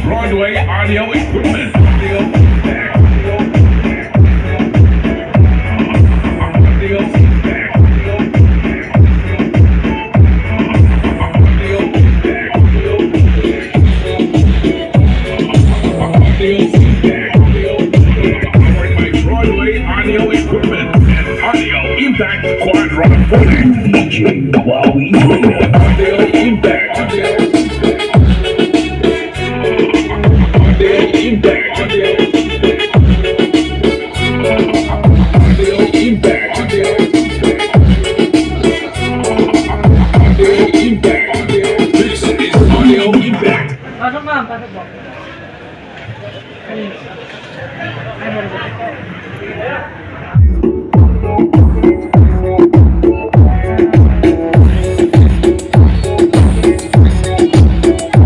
Broadway audio equipment. Audio impact. Audio impact. Audio impact. Audio impact. Powered by Broadway audio equipment and audio impact quadrophonic. DJ Wowie. Audio impact. Audio impact. Audio impact. Audio impact. This is audio impact. Pasok ma'am, pasok po.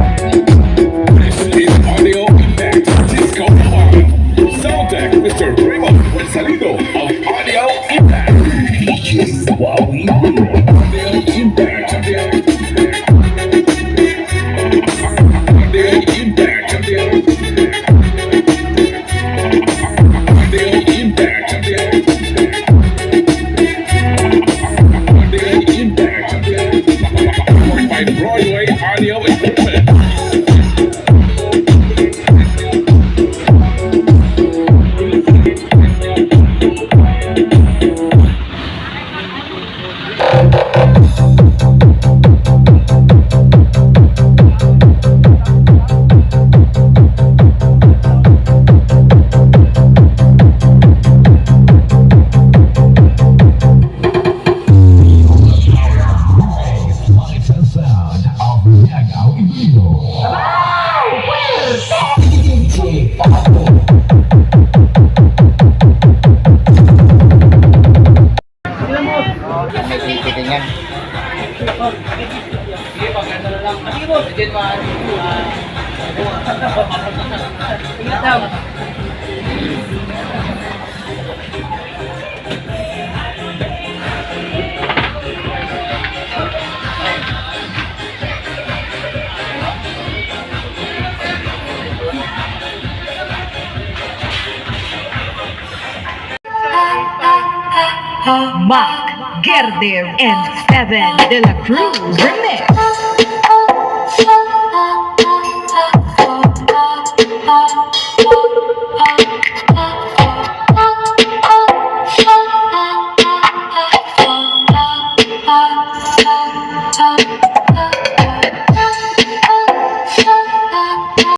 This is audio impact. Disco sound tech, Mr. Primo Salido of audio impact. DJ Wowie. Audio impact. Audio impact. Audio impact. Audio impact. Powered by Broadway audio equipment. May tititin yan. Sige po, ganda na lang. Sige po, sige po. Ingat daw. Mark, Gerder, and Seven de la Cruz remix.